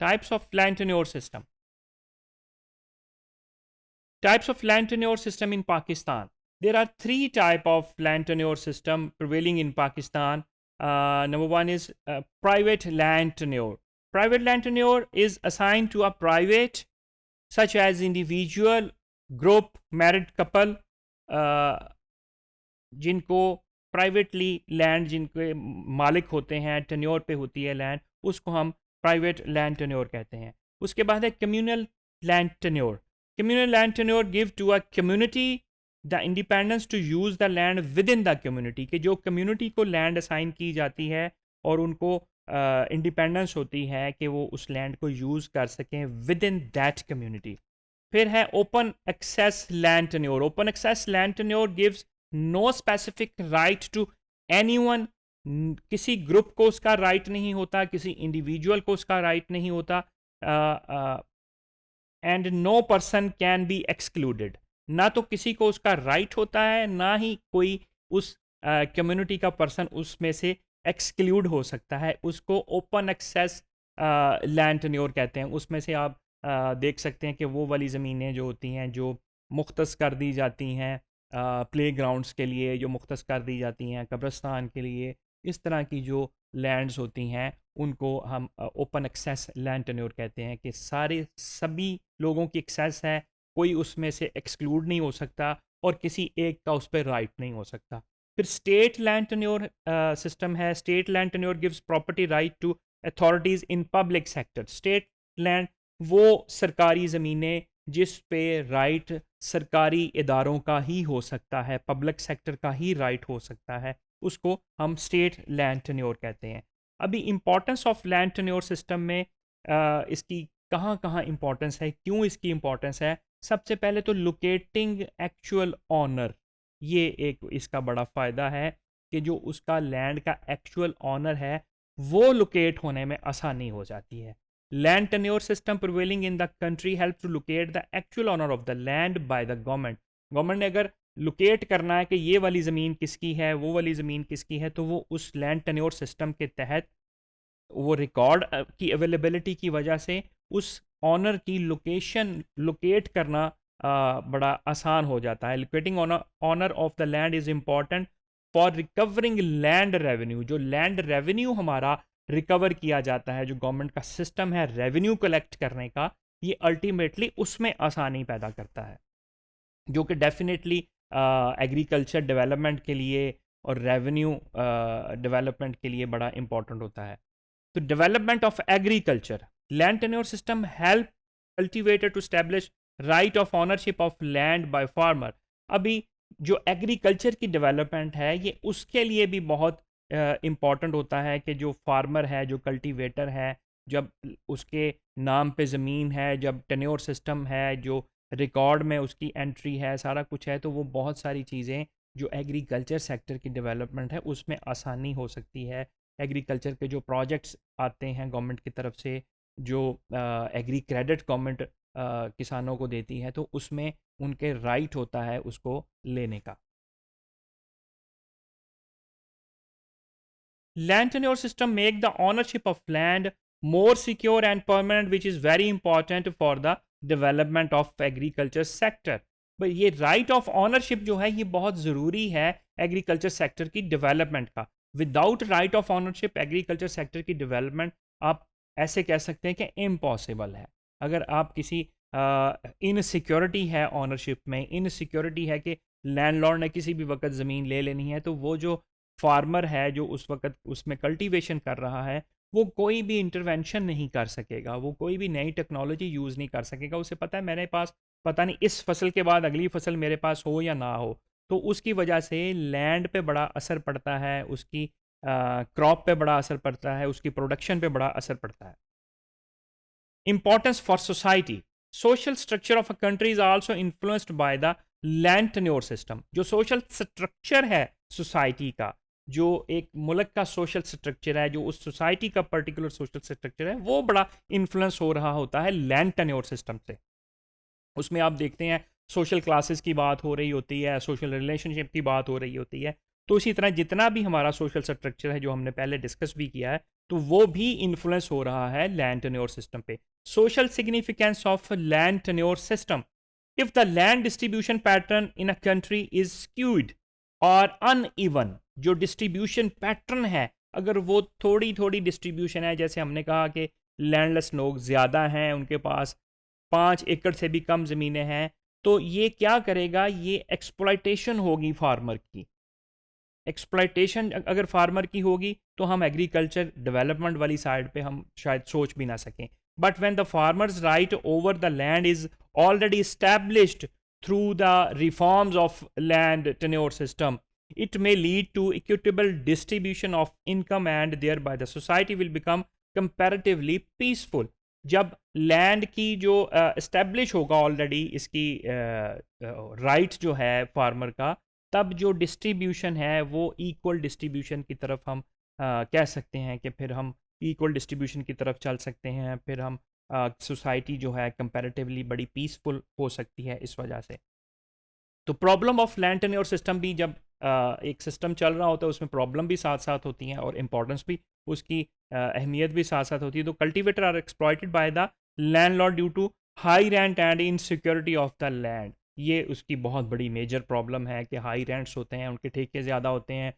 Types of land tenure system. Types of land tenure system in Pakistan. There are three type of land tenure system prevailing in Pakistan. Number one is private land tenure. Private land tenure is assigned to a private, such as individual, group, married couple, जिनको privately land जिनके मालिक होते हैं, tenure पे होती है land, उसको हम प्राइवेट लैंड टेन्योर कहते हैं. उसके बाद है communal land tenure. Communal land tenure give to a community the independence to use the land within the community, कि जो community को land assign की जाती है और उनको independence होती है कि वो उस land को use कर सकें within that community. फिर है open access land tenure. Open access land tenure gives no specific right to anyone. किसी ग्रुप को उसका राइट नहीं होता, किसी इंडिविजुअल को उसका राइट नहीं होता, and no person can be excluded. ना तो किसी को उसका राइट होता है, ना ही कोई उस कम्युनिटी का पर्सन उसमें से एक्सक्लूड हो सकता है. उसको ओपन एक्सेस लैंड टेन्योर कहते हैं. उसमें से आप देख सकते हैं कि वो वाली ज़मीनें जो होती हैं जो मुख्तस कर दी जाती हैं प्ले ग्राउंड्स के लिए, जो मुख्तस कर दी जाती हैं कब्रिस्तान के लिए, इस तरह की जो लैंड्स होती हैं उनको हम ओपन एक्सेस लैंड टेन्योर कहते हैं कि सभी लोगों की एक्सेस है, कोई उसमें से एक्सक्लूड नहीं हो सकता और किसी एक का उस पर राइट नहीं हो सकता. फिर स्टेट लैंड टेन्योर सिस्टम है. State land tenure gives property right to authorities in public sector. State land वो सरकारी ज़मीनें जिस पे राइट सरकारी इदारों का ही हो सकता है, पब्लिक सेक्टर का ही राइट हो सकता है, उसको हम स्टेट लैंड टेन्योर कहते हैं. अभी importance of land tenure system में इसकी कहाँ कहाँ इम्पोर्टेंस है, क्यों इसकी इम्पोर्टेंस है. सबसे पहले तो लोकेटिंग एक्चुअल ऑनर, ये एक इसका बड़ा फ़ायदा है कि जो उसका लैंड का एक्चुअल ऑनर है वो लोकेट होने में आसानी हो जाती है. Land tenure system prevailing in the country help to locate the actual owner of the land by the government. Government ने अगर लोकेट करना है कि ये वाली ज़मीन किसकी है, वो वाली ज़मीन किसकी है, तो वो उस लैंड टेन्योर सिस्टम के तहत वो रिकॉर्ड की अवेलेबिलिटी की वजह से उस ऑनर की लोकेशन लोकेट करना बड़ा आसान हो जाता है. Locating owner of the land is important for recovering land revenue. जो लैंड रेवेन्यू हमारा रिकवर किया जाता है, जो गवर्नमेंट का सिस्टम है रेवेन्यू कलेक्ट करने का, ये अल्टीमेटली उसमें आसानी पैदा करता है, जो कि डेफिनेटली एग्रीकल्चर डेवलपमेंट के लिए और रेवेन्यू डेवलपमेंट के लिए बड़ा इंपॉर्टेंट होता है. तो development of agriculture, land tenure system help cultivator to establish right of ownership of land by farmer. अभी जो एग्रीकल्चर की डेवलपमेंट है ये उसके लिए भी बहुत इम्पॉर्टेंट होता है कि जो फार्मर है, जो कल्टीवेटर है, जब उसके नाम पे ज़मीन है, जब टेन्योर सिस्टम है, जो रिकॉर्ड में उसकी एंट्री है, सारा कुछ है, तो वो बहुत सारी चीज़ें जो एग्रीकल्चर सेक्टर की डेवलपमेंट है उसमें आसानी हो सकती है. एग्रीकल्चर के जो प्रोजेक्ट्स आते हैं गवर्नमेंट की तरफ से, जो एग्री क्रेडिट गवर्नमेंट किसानों को देती है, तो उसमें उनके राइट होता है उसको लेने का. Land tenure system make the ownership of land more secure and permanent, which is very important for the development of agriculture sector. but ये right of ownership जो है ये बहुत ज़रूरी है एग्रीकल्चर सेक्टर की डेवलपमेंट का. Without right of ownership agriculture sector की डेवलपमेंट आप ऐसे कह सकते हैं कि इम्पॉसिबल है. अगर आप किसी इनसिक्योरिटी है ऑनरशिप में, इनसिक्योरिटी है कि लैंडलॉर्ड ने किसी भी वक्त ज़मीन ले लेनी है, तो वो जो फार्मर है जो उस वक्त उसमें कल्टीवेशन कर रहा है वो कोई भी इंटरवेंशन नहीं कर सकेगा, वो कोई भी नई टेक्नोलॉजी यूज़ नहीं कर सकेगा. उसे पता है मेरे पास पता नहीं इस फसल के बाद अगली फसल मेरे पास हो या ना हो, तो उसकी वजह से लैंड पे बड़ा असर पड़ता है, उसकी क्रॉप पे बड़ा असर पड़ता है, उसकी प्रोडक्शन पे बड़ा असर पड़ता है. Importance for society, social structure of a country is also influenced by the land tenure system. जो सोशल स्ट्रक्चर है सोसाइटी का, जो एक मुल्क का सोशल स्ट्रक्चर है, जो उस सोसाइटी का पर्टिकुलर सोशल स्ट्रक्चर है, वो बड़ा इन्फ्लुएंस हो रहा होता है लैंड टेन्योर सिस्टम से. उसमें आप देखते हैं सोशल क्लासेस की बात हो रही होती है, सोशल रिलेशनशिप की बात हो रही होती है. तो इसी तरह जितना भी हमारा सोशल स्ट्रक्चर है जो हमने पहले डिस्कस भी किया है, तो वो भी इन्फ्लुएंस हो रहा है लैंड टेन्योर सिस्टम पे। Social significance of land tenure system, if the land distribution pattern in a country is skewed or uneven, जो डिस्ट्रीब्यूशन पैटर्न है अगर वो थोड़ी थोड़ी डिस्ट्रीब्यूशन है, जैसे हमने कहा कि लैंडलेस लोग ज़्यादा हैं, उनके पास 5 एकड़ से भी कम ज़मीनें हैं, तो ये क्या करेगा, ये एक्सप्लॉयटेशन होगी फार्मर की। एक्सप्लॉयटेशन अगर फार्मर की होगी तो हम एग्रीकल्चर डेवलपमेंट वाली साइड पे हम शायद सोच भी ना सकें। But when the farmers right over the land is already established through the reforms of land tenure system, it may lead to equitable distribution of income and thereby the society will become comparatively peaceful। जब land की जो establish होगा already इसकी right जो है farmer का, तब जो डिस्ट्रीब्यूशन है वो इक्वल डिस्ट्रीब्यूशन की तरफ हम कह सकते हैं कि फिर हम इक्वल डिस्ट्रीब्यूशन की तरफ चल सकते हैं, फिर हम सोसाइटी जो है कंपैरेटिवली बड़ी पीसफुल हो सकती है इस वजह से। तो problem of land tenure system भी, जब एक सिस्टम चल रहा होता है उसमें प्रॉब्लम भी साथ साथ होती हैं और इम्पोर्टेंस भी, उसकी अहमियत भी साथ साथ होती है। तो cultivator are exploited by the landlord due to high rent and insecurity of the land. ये उसकी बहुत बड़ी मेजर प्रॉब्लम है कि हाई रेंट्स होते हैं, उनके ठेके ज़्यादा होते हैं,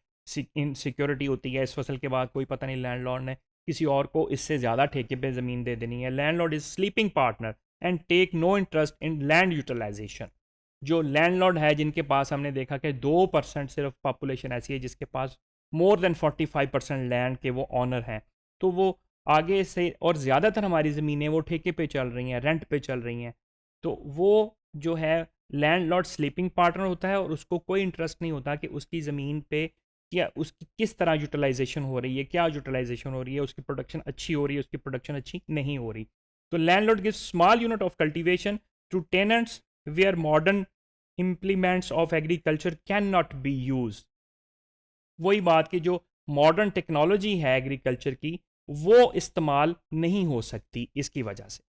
इनसिक्योरिटी होती है, इस फसल के बाद कोई पता नहीं लैंडलॉर्ड ने किसी और को इससे ज़्यादा ठेके पे ज़मीन दे देनी है। Landlord is sleeping partner and take no interest in land utilization. जो लैंडलॉर्ड है जिनके पास हमने देखा कि 2% सिर्फ पॉपुलेशन ऐसी है जिसके पास मोर देन 45% लैंड के वो ऑनर हैं, तो वो आगे से, और ज़्यादातर हमारी ज़मीनें वो ठेके पे चल रही हैं, रेंट पे चल रही हैं, तो वो जो है लैंडलॉर्ड स्लीपिंग पार्टनर होता है और उसको कोई इंटरेस्ट नहीं होता कि उसकी ज़मीन पे क्या, उसकी किस तरह यूटिलाइजेशन हो रही है, क्या यूटिलाइजेशन हो रही है, उसकी प्रोडक्शन अच्छी हो रही है, उसकी प्रोडक्शन अच्छी नहीं हो रही। तो landlord gives small unit of cultivation to tenants where modern implements of agriculture can not be use. वही बात कि जो मॉडर्न टेक्नोलॉजी है एग्रीकल्चर की वो इस्तेमाल नहीं हो सकती इसकी वजह से।